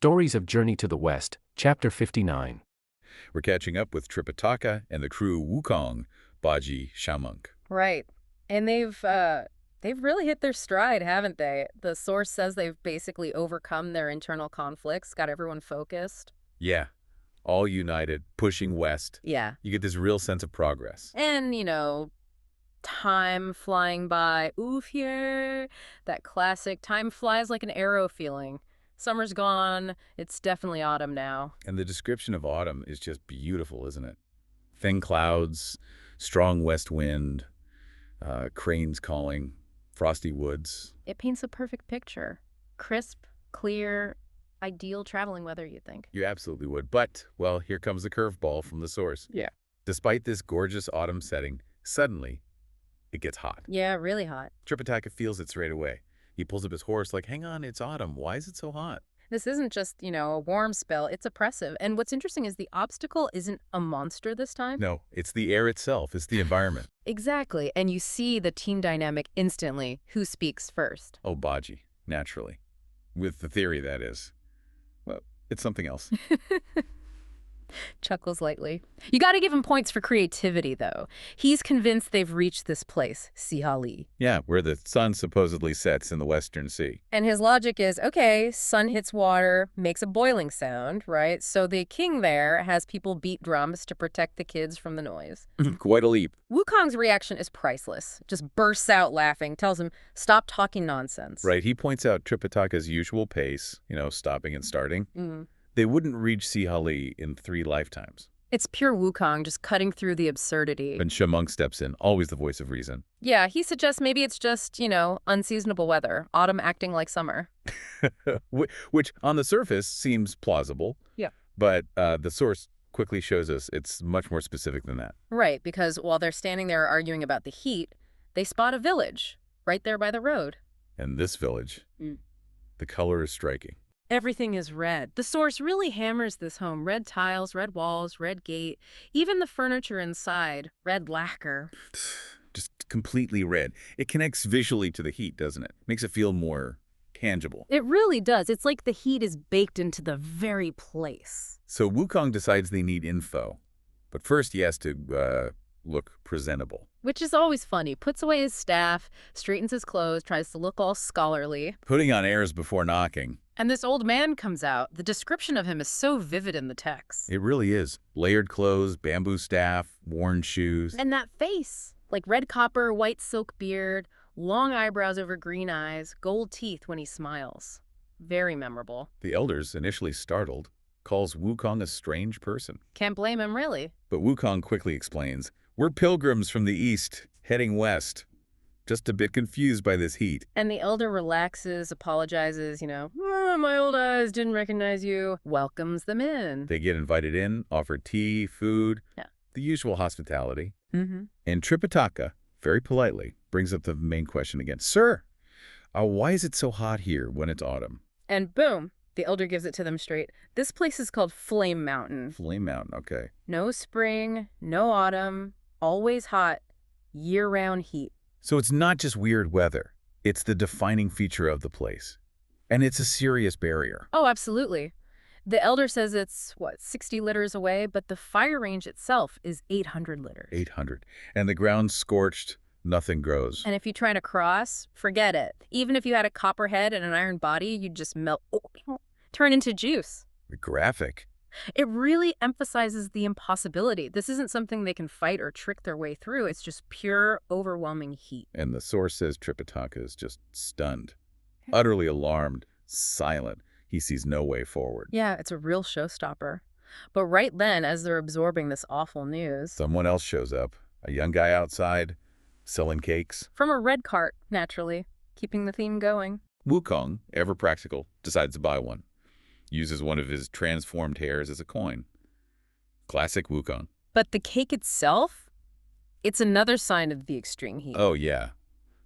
Stories of Journey to the West, Chapter 59. We're catching up with Tripitaka and the crew Wukong, Baji, Shamunk. Right. And they've really hit their stride, haven't they? The source says they've basically overcome their internal conflicts, got everyone focused. Yeah, all united, pushing west. Yeah. You get this real sense of progress. And, time flying by. Oof here. That classic time flies like an arrow feeling. Summer's gone. It's definitely autumn now. And the description of autumn is just beautiful, isn't it? Thin clouds, strong west wind, cranes calling, frosty woods. It paints a perfect picture. Crisp, clear, ideal traveling weather, you'd think. You absolutely would. But, well, here comes the curveball from the source. Yeah. Despite this gorgeous autumn setting, suddenly it gets hot. Yeah, really hot. Tripitaka feels it straight away. He pulls up his horse like, hang on, it's autumn. Why is it so hot? This isn't just, a warm spell. It's oppressive. And what's interesting is the obstacle isn't a monster this time. No, it's the air itself. It's the environment. Exactly. And you see the team dynamic instantly. Who speaks first? Oh, Baji, naturally. With the theory, that is. Well, it's something else. Chuckles lightly. You got to give him points for creativity, though. He's convinced they've reached this place, Sihali. Yeah, where the sun supposedly sets in the Western Sea. And his logic is, okay, sun hits water, makes a boiling sound, right? So the king there has people beat drums to protect the kids from the noise. Quite a leap. Wukong's reaction is priceless. Just bursts out laughing, tells him, stop talking nonsense. Right, he points out Tripitaka's usual pace, stopping and starting. They wouldn't reach Sihali in 3 lifetimes. It's pure Wukong, just cutting through the absurdity. And Shamunk steps in, always the voice of reason. Yeah, he suggests maybe it's just, unseasonable weather, autumn acting like summer. Which, on the surface, seems plausible. Yeah. But the source quickly shows us it's much more specific than that. Right, because while they're standing there arguing about the heat, they spot a village right there by the road. And this village, the color is striking. Everything is red. The source really hammers this home. Red tiles, red walls, red gate. Even the furniture inside, red lacquer. Just completely red. It connects visually to the heat, doesn't it? Makes it feel more tangible. It really does. It's like the heat is baked into the very place. So Wukong decides they need info. But first he has to look presentable. Which is always funny. Puts away his staff, straightens his clothes, tries to look all scholarly. Putting on airs before knocking. And this old man comes out. The description of him is so vivid in the text. It really is. Layered clothes, bamboo staff, worn shoes. And that face. Like red copper, white silk beard, long eyebrows over green eyes, gold teeth when he smiles. Very memorable. The elders, initially startled, calls Wukong a strange person. Can't blame him, really. But Wukong quickly explains, we're pilgrims from the east, heading west. Just a bit confused by this heat. And the elder relaxes, apologizes, "Oh, my old eyes didn't recognize you," welcomes them in. They get invited in, offered tea, food, the usual hospitality. And Tripitaka, very politely, brings up the main question again. Sir, why is it so hot here when it's autumn? And boom, the elder gives it to them straight. This place is called Flame Mountain. Flame Mountain, okay. No spring, no autumn, always hot, year-round heat. So it's not just weird weather. It's the defining feature of the place. And it's a serious barrier. Oh, absolutely. The elder says it's, 60 liters away, but the fire range itself is 800 liters. 800. And the ground's scorched, nothing grows. And if you try to cross, forget it. Even if you had a copper head and an iron body, you'd just melt, turn into juice. Graphic. It really emphasizes the impossibility. This isn't something they can fight or trick their way through. It's just pure, overwhelming heat. And the source says Tripitaka is just stunned, utterly alarmed, silent. He sees no way forward. Yeah, it's a real showstopper. But right then, as they're absorbing this awful news... someone else shows up, a young guy outside, selling cakes. From a red cart, naturally, keeping the theme going. Wukong, ever practical, decides to buy one. Uses one of his transformed hairs as a coin. Classic Wukong. But the cake itself? It's another sign of the extreme heat. Oh, yeah.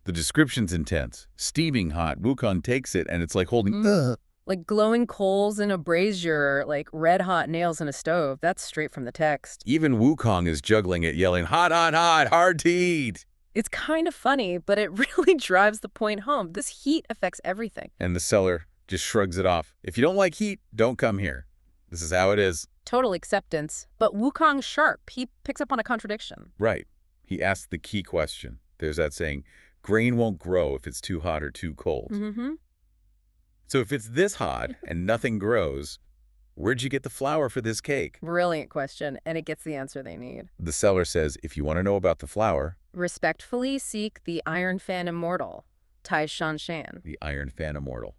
The description's intense. Steaming hot. Wukong takes it, and it's like holding... Like glowing coals in a brazier, like red-hot nails in a stove. That's straight from the text. Even Wukong is juggling it, yelling, hot, hot, hot, hard to eat. It's kind of funny, but it really drives the point home. This heat affects everything. And the seller just shrugs it off. If you don't like heat, don't come here. This is how it is. Total acceptance. But Wukong's sharp. He picks up on a contradiction. Right. He asks the key question. There's that saying, grain won't grow if it's too hot or too cold. Mm-hmm. So if it's this hot and nothing grows, where'd you get the flour for this cake? Brilliant question, and it gets the answer they need. The seller says, if you want to know about the flour, Respectfully seek the Iron Fan Immortal, Tai Shan Shan. the Iron Fan Immortal.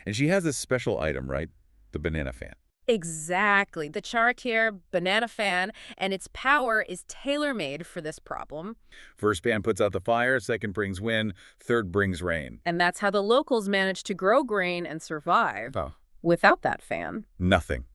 And she has this special item, right? The banana fan. Exactly. The Chartier banana fan, and its power is tailor-made for this problem. First fan puts out the fire, second brings wind, third brings rain. And that's how the locals manage to grow grain and survive. Oh. Without that fan. Nothing.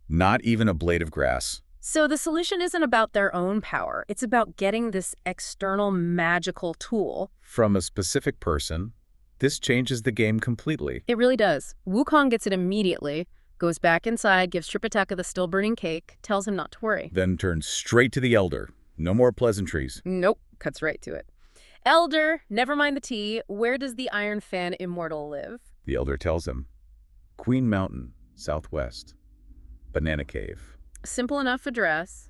Not even a blade of grass. So the solution isn't about their own power. It's about getting this external magical tool. From a specific person, this changes the game completely. It really does. Wukong gets it immediately, goes back inside, gives Tripitaka the still-burning cake, tells him not to worry. Then turns straight to the elder. No more pleasantries. Nope, cuts right to it. Elder, never mind the tea, where does the Iron Fan Immortal live? The elder tells him, Queen Mountain, southwest. Banana Cave. Simple enough address,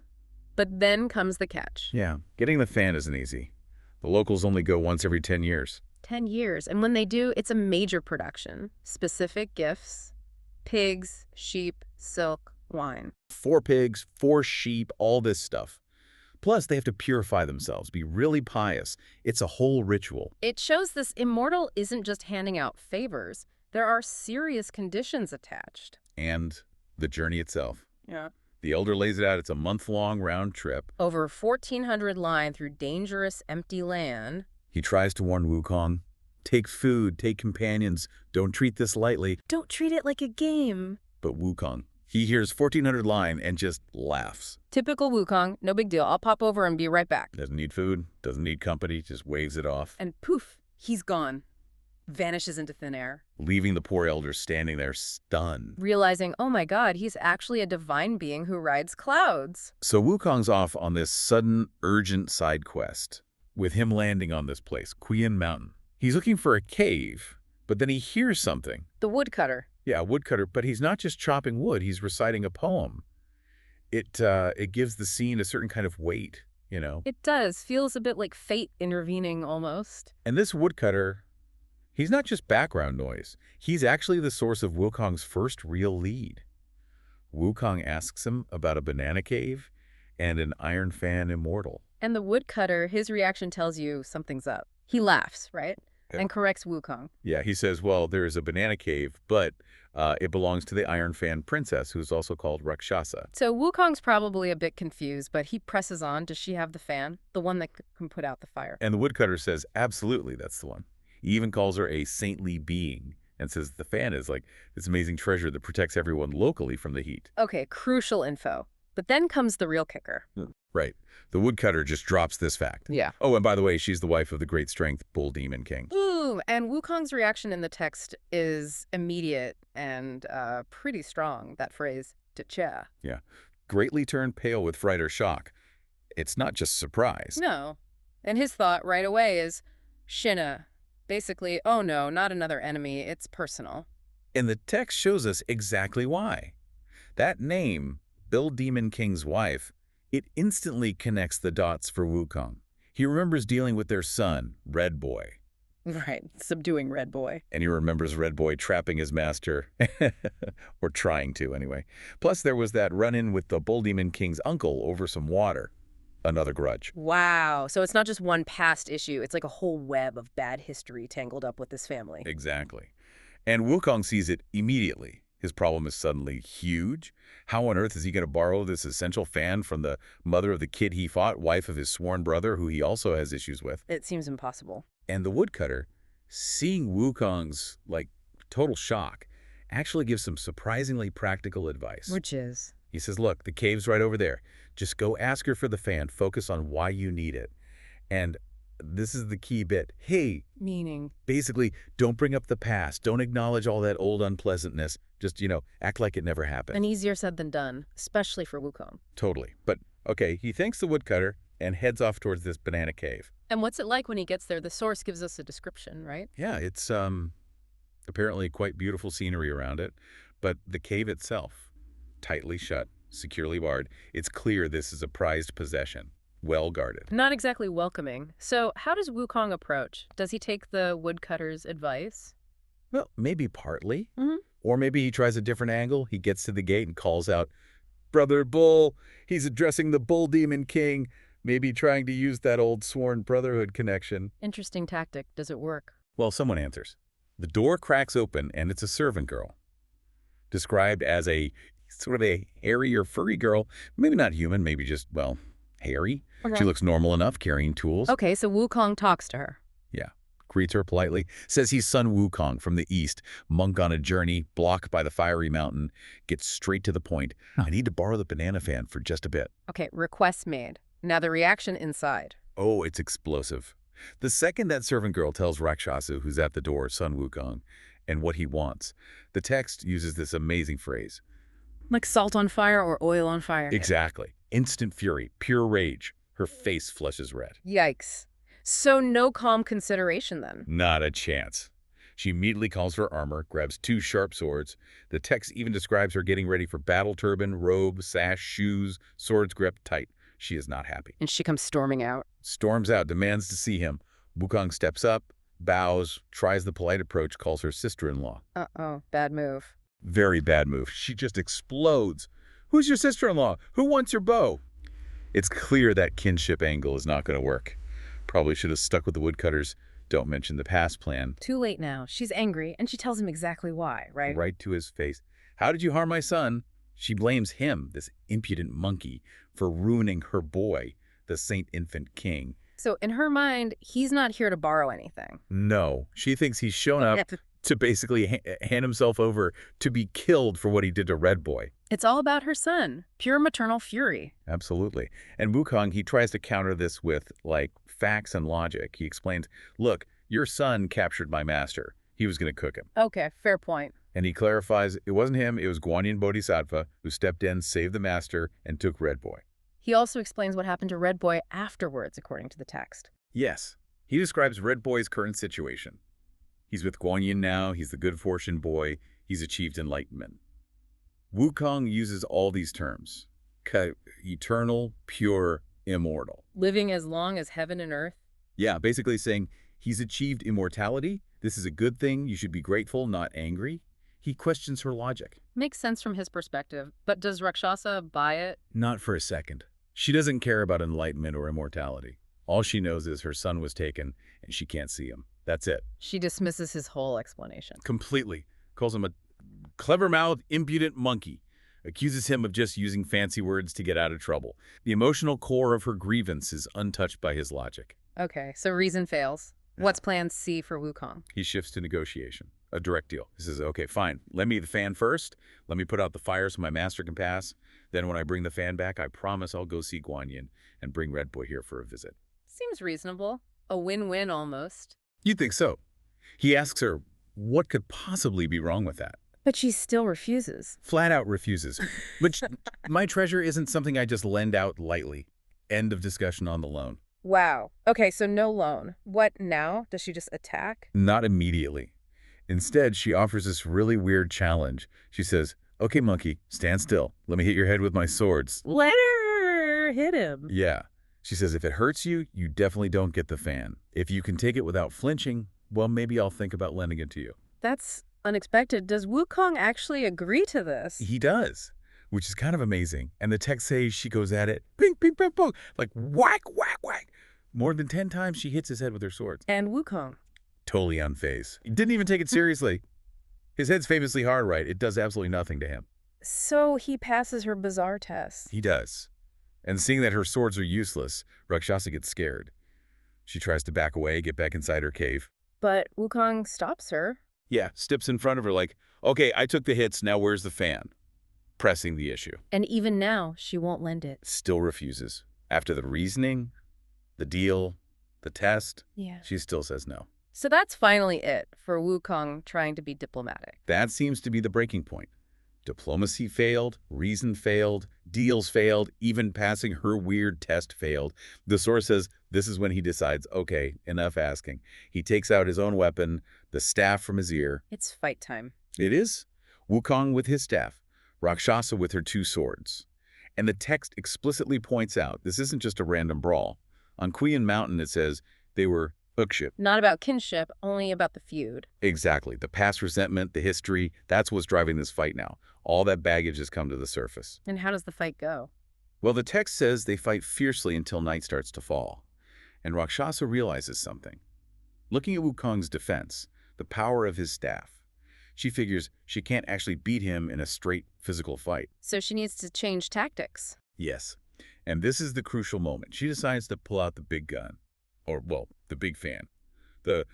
but then comes the catch. Yeah, getting the fan isn't easy. The locals only go once every 10 years. 10 years, and when they do, it's a major production. Specific gifts, pigs, sheep, silk, wine. 4 pigs, 4 sheep, all this stuff. Plus, they have to purify themselves, be really pious. It's a whole ritual. It shows this immortal isn't just handing out favors. There are serious conditions attached. And the journey itself. Yeah. The elder lays it out. It's a month-long round trip. Over 1,400 line through dangerous, empty land. He tries to warn Wukong. Take food, take companions. Don't treat this lightly. Don't treat it like a game. But Wukong, he hears 1,400 line and just laughs. Typical Wukong. No big deal. I'll pop over and be right back. Doesn't need food, doesn't need company, just waves it off. And poof, he's gone. Vanishes into thin air. Leaving the poor elder standing there stunned. Realizing, oh my god, he's actually a divine being who rides clouds. So Wukong's off on this sudden, urgent side quest, with him landing on this place, Qian Mountain. He's looking for a cave, but then he hears something. The woodcutter. Yeah, a woodcutter, but he's not just chopping wood, he's reciting a poem. It gives the scene a certain kind of weight, you know. It does. Feels a bit like fate intervening almost. And this woodcutter, he's not just background noise. He's actually the source of Wukong's first real lead. Wukong asks him about a banana cave and an Iron Fan Immortal. And the woodcutter, his reaction tells you something's up. He laughs, right? Yeah. And corrects Wukong. Yeah, he says, well, there is a banana cave, but it belongs to the Iron Fan Princess, who's also called Rakshasa. So Wukong's probably a bit confused, but he presses on. Does she have the fan? The one that can put out the fire? And the woodcutter says, absolutely, that's the one. He even calls her a saintly being and says the fan is like this amazing treasure that protects everyone locally from the heat. Okay, crucial info. But then comes the real kicker. Right. The woodcutter just drops this fact. Yeah. Oh, and by the way, she's the wife of the great strength Bull Demon King. Ooh, and Wukong's reaction in the text is immediate and pretty strong. That phrase, "T'cha." Yeah. Greatly turned pale with fright or shock. It's not just surprise. No. And his thought right away is, Shinna. Basically, oh no, not another enemy, it's personal. And the text shows us exactly why. That name, Bull Demon King's wife, it instantly connects the dots for Wukong. He remembers dealing with their son, Red Boy. Right, subduing Red Boy. And he remembers Red Boy trapping his master, or trying to anyway. Plus there was that run-in with the Bull Demon King's uncle over some water. Another grudge. Wow, so it's not just one past issue, it's like a whole web of bad history tangled up with this family. Exactly. And Wukong sees it immediately. His problem is suddenly huge. How on earth is he going to borrow this essential fan from the mother of the kid he fought, wife of his sworn brother, who he also has issues with? It seems impossible. And the woodcutter, seeing Wukong's, total shock, actually gives some surprisingly practical advice. Which is? He says, look, the cave's right over there. Just go ask her for the fan. Focus on why you need it. And this is the key bit. Hey. Meaning? Basically, don't bring up the past. Don't acknowledge all that old unpleasantness. Just, act like it never happened. And easier said than done, especially for Wukong. Totally. But, okay, he thanks the woodcutter and heads off towards this banana cave. And what's it like when he gets there? The source gives us a description, right? Yeah, it's, Apparently quite beautiful scenery around it, but the cave itself, tightly shut, securely barred. It's clear this is a prized possession, well guarded. Not exactly welcoming. So how does Wukong approach? Does he take the woodcutter's advice? Well, maybe partly. Or maybe he tries a different angle. He gets to the gate and calls out, "Brother Bull!" He's addressing the Bull Demon King, maybe trying to use that old sworn brotherhood connection. Interesting tactic. Does it work? Well, someone answers. The door cracks open, and it's a servant girl, described as a sort of a hairy or furry girl. Maybe not human, maybe just, well, hairy. Okay. She looks normal enough, carrying tools. Okay, so Wukong talks to her. Yeah. Greets her politely, says he's son Wukong from the east, monk on a journey, blocked by the fiery mountain, gets straight to the point. I need to borrow the banana fan for just a bit. Okay, request made. Now the reaction inside. Oh, it's explosive. The second that servant girl tells Rakshasa, who's at the door, son Wukong, and what he wants, the text uses this amazing phrase. Like salt on fire or oil on fire. Exactly. Instant fury, pure rage. Her face flushes red. Yikes. So no calm consideration then? Not a chance. She immediately calls for armor, grabs 2 sharp swords. The text even describes her getting ready for battle turban, robe, sash, shoes, swords gripped tight. She is not happy. And she comes storming out. Storms out, demands to see him. Wukong steps up, bows, tries the polite approach, calls her sister-in-law. Uh-oh, bad move. Very bad move. She just explodes. Who's your sister-in-law? Who wants your bow? It's clear that kinship angle is not going to work. Probably should have stuck with the woodcutters. Don't mention the past plan. Too late now. She's angry, and she tells him exactly why, right? Right to his face. How did you harm my son? She blames him, this impudent monkey, for ruining her boy, the Saint Infant King. So in her mind, he's not here to borrow anything. No, she thinks he's shown up to basically hand himself over to be killed for what he did to Red Boy. It's all about her son. Pure maternal fury. Absolutely. And Wukong, he tries to counter this with, like, facts and logic. He explains, look, your son captured my master. He was going to cook him. Okay, fair point. And he clarifies it wasn't him, it was Guanyin Bodhisattva who stepped in, saved the master, and took Red Boy. He also explains what happened to Red Boy afterwards, according to the text. Yes. He describes Red Boy's current situation. He's with Guanyin now, he's the good fortune boy, he's achieved enlightenment. Wukong uses all these terms. Eternal, pure, immortal. Living as long as heaven and earth? Yeah, basically saying he's achieved immortality. This is a good thing. You should be grateful, not angry. He questions her logic. Makes sense from his perspective, but does Rakshasa buy it? Not for a second. She doesn't care about enlightenment or immortality. All she knows is her son was taken, and she can't see him. That's it. She dismisses his whole explanation. Completely. Calls him a clever-mouthed, impudent monkey. Accuses him of just using fancy words to get out of trouble. The emotional core of her grievance is untouched by his logic. Okay, so reason fails. Yeah. What's plan C for Wukong? He shifts to negotiation. A direct deal. He says, okay, fine. Lend me the fan first. Let me put out the fire so my master can pass. Then when I bring the fan back, I promise I'll go see Guanyin and bring Red Boy here for a visit. Seems reasonable. A win-win almost. You'd think so. He asks her, what could possibly be wrong with that? But she still refuses. Flat out refuses. Which, my treasure isn't something I just lend out lightly. End of discussion on the loan. Wow. Okay, so no loan. What now? Does she just attack? Not immediately. Instead, she offers this really weird challenge. She says, okay, monkey, stand still. Let me hit your head with my swords. Let her hit him. Yeah. She says, if it hurts you, you definitely don't get the fan. If you can take it without flinching, well, maybe I'll think about lending it to you. That's unexpected. Does Wukong actually agree to this? He does, which is kind of amazing. And the text says she goes at it, ping, ping, ping, ping, like whack, whack, whack. More than 10 times she hits his head with her swords. And Wukong? Totally unfazed. He didn't even take it seriously. His head's famously hard, right? It does absolutely nothing to him. So he passes her bizarre test. He does. And seeing that her swords are useless, Rakshasa gets scared. She tries to back away, get back inside her cave. But Wukong stops her. Yeah, steps in front of her like, okay, I took the hits, now where's the fan? Pressing the issue. And even now, she won't lend it. Still refuses. After the reasoning, the deal, the test, she still says no. So that's finally it for Wukong trying to be diplomatic. That seems to be the breaking point. Diplomacy failed, reason failed, deals failed, even passing her weird test failed. The source says this is when he decides, okay, enough asking. He takes out his own weapon, the staff from his ear. It's fight time. It is. Wukong with his staff, Rakshasa with her 2 swords. And the text explicitly points out this isn't just a random brawl. On Qian Mountain it says they were ukship. Not about kinship, only about the feud. Exactly. The past resentment, the history, that's what's driving this fight now. All that baggage has come to the surface. And how does the fight go? Well, the text says they fight fiercely until night starts to fall. And Rakshasa realizes something. Looking at Wukong's defense, the power of his staff, she figures she can't actually beat him in a straight physical fight. So she needs to change tactics. Yes. And this is the crucial moment. She decides to pull out the big gun. Or, well, the big fan. The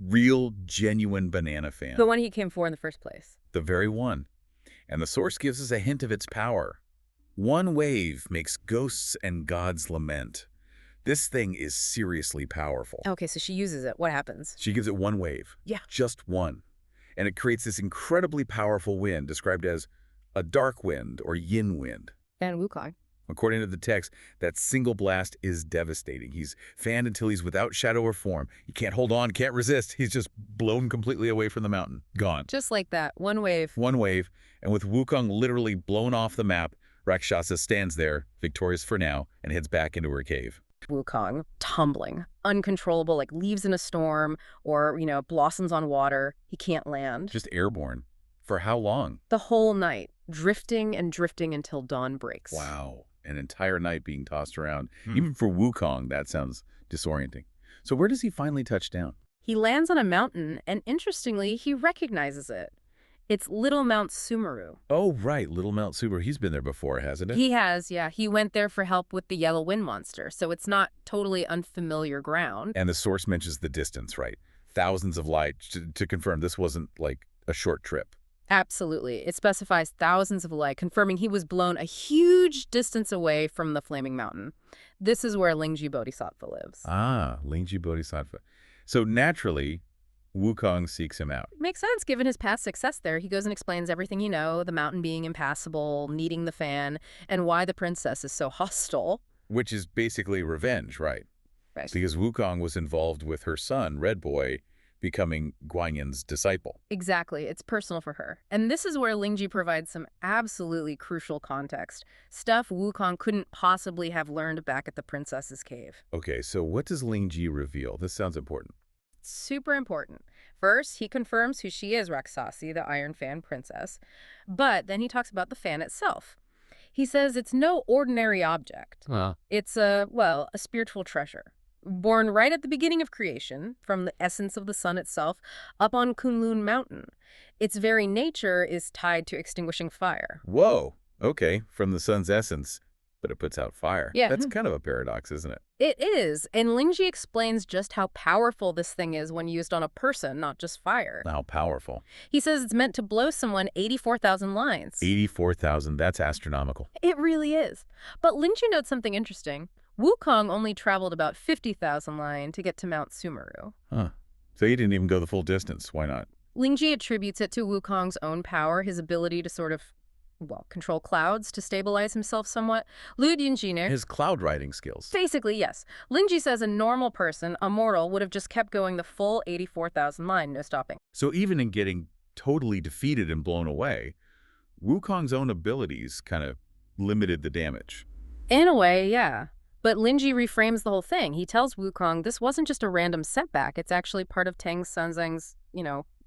real, genuine banana fan. The one he came for in the first place. The very one. And the source gives us a hint of its power. One wave makes ghosts and gods lament. This thing is seriously powerful. Okay, so she uses it. What happens? She gives it one wave. Yeah. Just one. And it creates this incredibly powerful wind described as a dark wind or yin wind. And Wukong. According to the text, that single blast is devastating. He's fanned until he's without shadow or form. He can't hold on, can't resist. He's just blown completely away from the mountain. Gone. Just like that. One wave. One wave. And with Wukong literally blown off the map, Rakshasa stands there, victorious for now, and heads back into her cave. Wukong, tumbling, uncontrollable, like leaves in a storm or, blossoms on water. He can't land. Just airborne. For how long? The whole night, drifting and drifting until dawn breaks. Wow. An entire night being tossed around. Even for Wukong, that sounds disorienting. So where does he finally touch down? He lands on a mountain, and interestingly, he recognizes it. It's Little Mount Sumeru. Oh, right. Little Mount Sumeru. He's been there before, hasn't he? He has, yeah. He went there for help with the Yellow Wind Monster, so it's not totally unfamiliar ground. And the source mentions the distance, right? Thousands of light to confirm this wasn't like a short trip. Absolutely. It specifies thousands of light, confirming he was blown a huge distance away from the Flaming Mountain. This is where Lingji Bodhisattva lives. Ah, Lingji Bodhisattva. So naturally, Wukong seeks him out. Makes sense, given his past success there. He goes and explains everything you know, the mountain being impassable, needing the fan, and why the princess is so hostile. Which is basically revenge, right? Right. Because Wukong was involved with her son, Red Boy, becoming Guanyan's disciple. Exactly. It's personal for her. And this is where Lingji provides some absolutely crucial context. Stuff Wukong couldn't possibly have learned back at the princess's cave. Okay, so what does Lingji reveal? This sounds important. Super important. First, he confirms who she is, Raksasi, the Iron Fan princess. But then he talks about the fan itself. He says it's no ordinary object. It's a spiritual treasure. Born right at the beginning of creation, from the essence of the sun itself, up on Kunlun Mountain. Its very nature is tied to extinguishing fire. Whoa. Okay, from the sun's essence, but it puts out fire. Yeah. That's kind of a paradox, isn't it? It is, and Lingji explains just how powerful this thing is when used on a person, not just fire. How powerful. He says it's meant to blow someone 84,000 lines. 84,000, that's astronomical. It really is. But Lingji notes something interesting. Wukong only traveled about 50,000 line to get to Mount Sumeru. Huh. So he didn't even go the full distance. Why not? Lingji attributes it to Wukong's own power, his ability to sort of, control clouds to stabilize himself somewhat. Lu Yunjiner. His cloud riding skills. Basically, yes. Lingji says a normal person, a mortal, would have just kept going the full 84,000 line, no stopping. So even in getting totally defeated and blown away, Wukong's own abilities kind of limited the damage. In a way, yeah. But Lingji reframes the whole thing. He tells Wukong this wasn't just a random setback. It's actually part of Tang Sanzang's,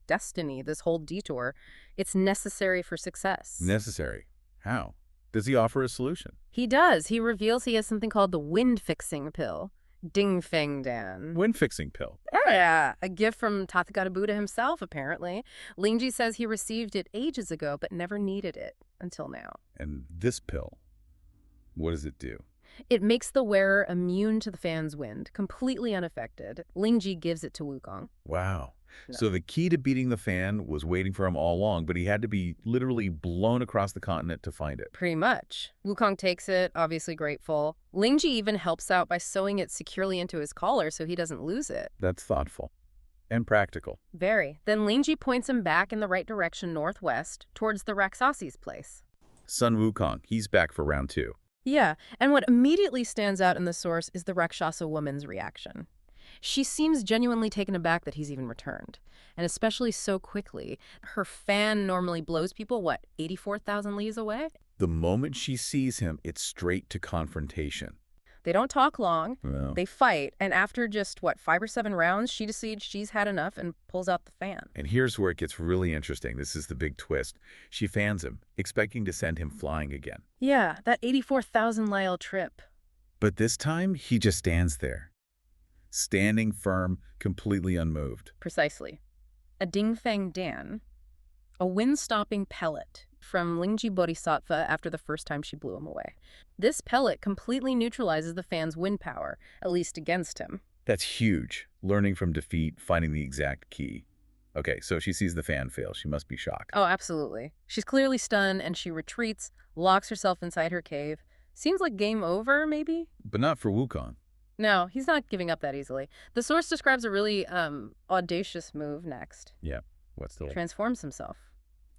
destiny, this whole detour. It's necessary for success. Necessary? How? Does he offer a solution? He does. He reveals he has something called the wind-fixing pill. Ding Feng Dan. Wind-fixing pill. Oh, yeah. A gift from Tathagata Buddha himself, apparently. Lingji says he received it ages ago, but never needed it until now. And this pill, what does it do? It makes the wearer immune to the fan's wind, completely unaffected. Lingji gives it to Wukong. Wow. No. So the key to beating the fan was waiting for him all along, but he had to be literally blown across the continent to find it. Pretty much. Wukong takes it, obviously grateful. Lingji even helps out by sewing it securely into his collar so he doesn't lose it. That's thoughtful. And practical. Very. Then Lingji points him back in the right direction northwest, towards the Rakshasi's place. Sun Wukong, he's back for round 2. Yeah, and what immediately stands out in the source is the Rakshasa woman's reaction. She seems genuinely taken aback that he's even returned, and especially so quickly. Her fan normally blows people, 84,000 leagues away? The moment she sees him, it's straight to confrontation. They don't talk long. Well. They fight, and after just, 5 or 7 rounds, she decides she's had enough and pulls out the fan. And here's where it gets really interesting. This is the big twist. She fans him, expecting to send him flying again. Yeah, that 84,000-mile trip. But this time, he just stands there. Standing firm, completely unmoved. Precisely. A Dingfang Dan, a wind-stopping pellet from Lingji Bodhisattva after the first time she blew him away. This pellet completely neutralizes the fan's wind power, at least against him. That's huge. Learning from defeat, finding the exact key. Okay, so she sees the fan fail. She must be shocked. Oh, absolutely. She's clearly stunned, and she retreats, locks herself inside her cave. Seems like game over, maybe? But not for Wukong. No, he's not giving up that easily. The source describes a really audacious move next. Yeah, what's the... Transforms himself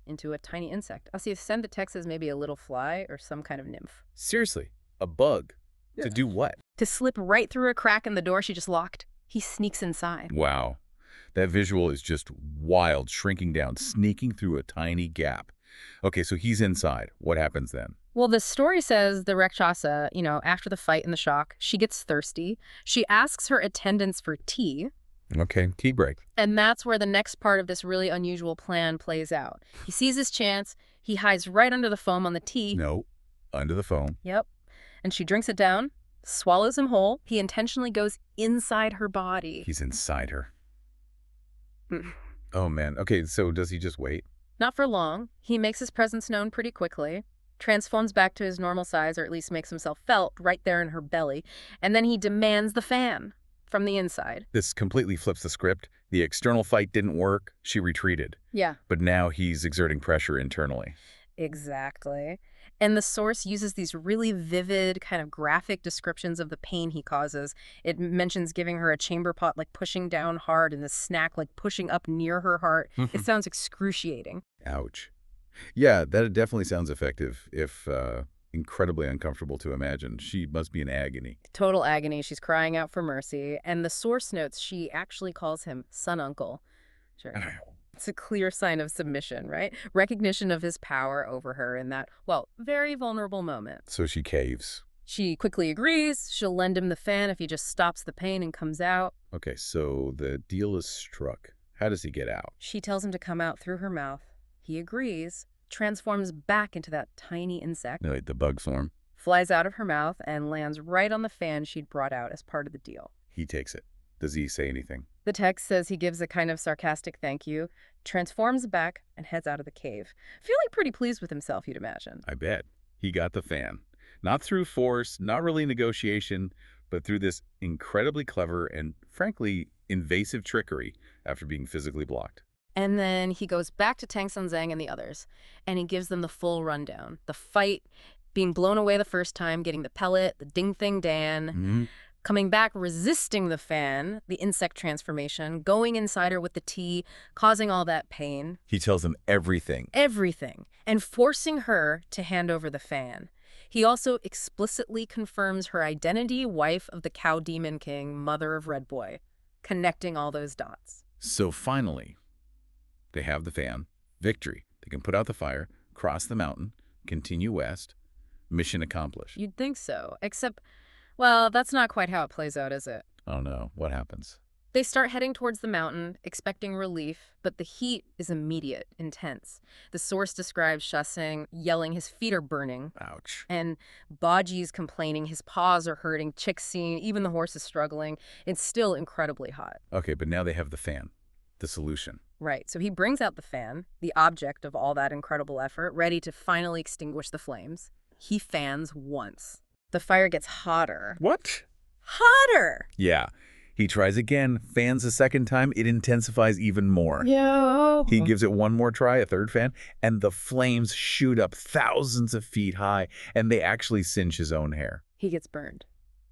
into a tiny insect. I'll see if send the text as maybe a little fly or some kind of nymph. Seriously, a bug? Yeah. To do what? To slip right through a crack in the door she just locked. He sneaks inside. Wow. That visual is just wild, shrinking down, sneaking through a tiny gap. Okay, so he's inside. What happens then? Well, the story says the Rakshasa, after the fight and the shock, she gets thirsty. She asks her attendants for tea. Okay, tea break. And that's where the next part of this really unusual plan plays out. He sees his chance. He hides right under the foam on the tea. No, under the foam. Yep. And she drinks it down, swallows him whole. He intentionally goes inside her body. He's inside her. Oh, man. Okay, so does he just wait? Not for long. He makes his presence known pretty quickly, transforms back to his normal size, or at least makes himself felt right there in her belly, and then he demands the fan from the inside. This completely flips the script. The external fight didn't work. She retreated. Yeah. But now he's exerting pressure internally. Exactly. And the source uses these really vivid, kind of graphic descriptions of the pain he causes. It mentions giving her a chamber pot, pushing down hard, and the snack, pushing up near her heart. It sounds excruciating. Ouch. Yeah, that definitely sounds effective, if incredibly uncomfortable to imagine. She must be in agony. Total agony. She's crying out for mercy. And the source notes she actually calls him son uncle. Sure. It's a clear sign of submission, right? Recognition of his power over her in that, very vulnerable moment. So she caves. She quickly agrees. She'll lend him the fan if he just stops the pain and comes out. Okay, so the deal is struck. How does he get out? She tells him to come out through her mouth. He agrees, transforms back into that tiny insect. No, the bug form. Flies out of her mouth and lands right on the fan she'd brought out as part of the deal. He takes it. Does he say anything? The text says he gives a kind of sarcastic thank you, transforms back, and heads out of the cave. Feeling pretty pleased with himself, you'd imagine. I bet. He got the fan. Not through force, not really negotiation, but through this incredibly clever and, frankly, invasive trickery after being physically blocked. And then he goes back to Tang Sanzang and the others, and he gives them the full rundown. The fight, being blown away the first time, getting the pellet, the ding thing Dan, coming back, resisting the fan, the insect transformation, going inside her with the tea, causing all that pain. He tells them everything. Everything. And forcing her to hand over the fan. He also explicitly confirms her identity, wife of the Cow Demon King, mother of Red Boy, connecting all those dots. So finally, they have the fan. Victory. They can put out the fire, cross the mountain, continue west. Mission accomplished. You'd think so, except, well, that's not quite how it plays out, is it? Oh no, what happens? They start heading towards the mountain, expecting relief, but the heat is immediate, intense. The source describes Shaseng yelling his feet are burning. Ouch. And Baji's complaining his paws are hurting, Chixin, even the horse is struggling. It's still incredibly hot. Okay, but now they have the fan, the solution. Right, so he brings out the fan, the object of all that incredible effort, ready to finally extinguish the flames. He fans once. The fire gets hotter. What? Hotter! Yeah. He tries again, fans a second time, it intensifies even more. Yo. He gives it one more try, a third fan, and the flames shoot up thousands of feet high, and they actually singe his own hair. He gets burned.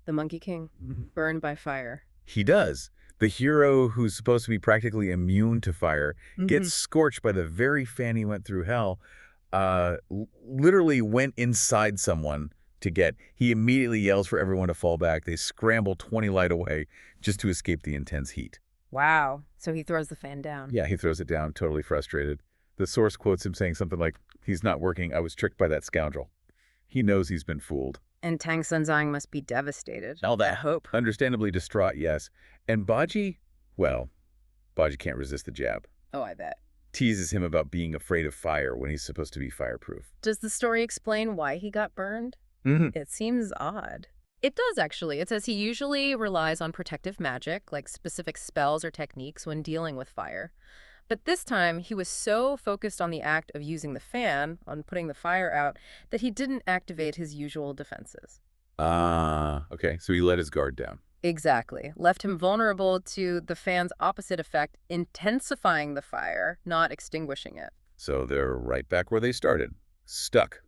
The Monkey King, burned by fire. He does. The hero who's supposed to be practically immune to fire gets scorched by the very fan he went through hell, literally went inside someone to get. He immediately yells for everyone to fall back. They scramble 20 light away just to escape the intense heat. Wow. So he throws the fan down. Yeah, he throws it down, totally frustrated. The source quotes him saying something like, "He's not working. I was tricked by that scoundrel." He knows he's been fooled. And Tang Senzang must be devastated. All that. I hope. Understandably distraught, yes. And Baji, well, Baji can't resist the jab. Oh, I bet. Teases him about being afraid of fire when he's supposed to be fireproof. Does the story explain why he got burned? It seems odd. It does, actually. It says he usually relies on protective magic, like specific spells or techniques when dealing with fire. But this time, he was so focused on the act of using the fan, on putting the fire out, that he didn't activate his usual defenses. Okay. So he let his guard down. Exactly. Left him vulnerable to the fan's opposite effect, intensifying the fire, not extinguishing it. So they're right back where they started. Stuck.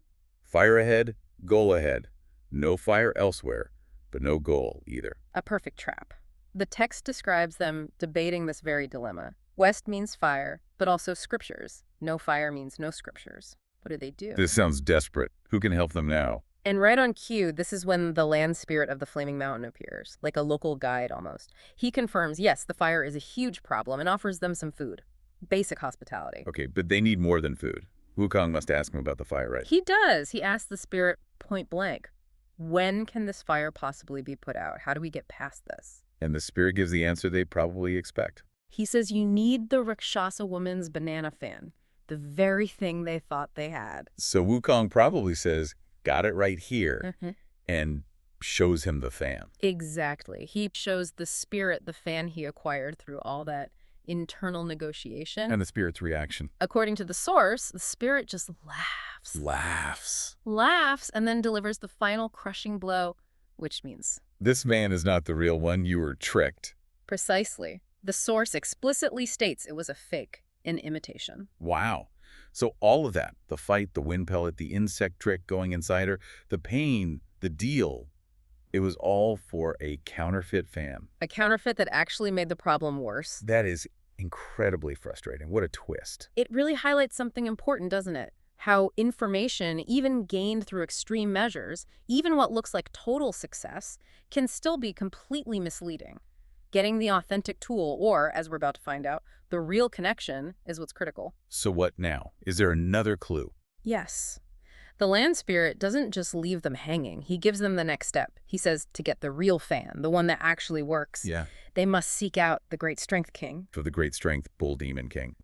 Fire ahead, goal ahead. No fire elsewhere, but no goal either. A perfect trap. The text describes them debating this very dilemma. West means fire, but also scriptures. No fire means no scriptures. What do they do? This sounds desperate. Who can help them now? And right on cue, this is when the land spirit of the Flaming Mountain appears, like a local guide almost. He confirms, yes, the fire is a huge problem and offers them some food. Basic hospitality. Okay, but they need more than food. Wukong must ask him about the fire, right? He does. He asks the spirit point blank, when can this fire possibly be put out? How do we get past this? And the spirit gives the answer they probably expect. He says you need the Rakshasa woman's banana fan, the very thing they thought they had. So Wukong probably says, got it right here, and shows him the fan. Exactly. He shows the spirit the fan he acquired through all that internal negotiation. And the spirit's reaction. According to the source, the spirit just laughs, and then delivers the final crushing blow, which means... This man is not the real one. You were tricked. Precisely. The source explicitly states it was a fake, an imitation. Wow. So all of that, the fight, the wind pellet, the insect trick going inside her, the pain, the deal, it was all for a counterfeit fan. A counterfeit that actually made the problem worse. That is incredibly frustrating. What a twist. It really highlights something important, doesn't it? How information, even gained through extreme measures, even what looks like total success, can still be completely misleading. Getting the authentic tool, or, as we're about to find out, the real connection, is what's critical. So what now? Is there another clue? Yes. The land spirit doesn't just leave them hanging. He gives them the next step. He says to get the real fan, the one that actually works, Yeah. they must seek out the Great Strength King. For the Great Strength Bull Demon King.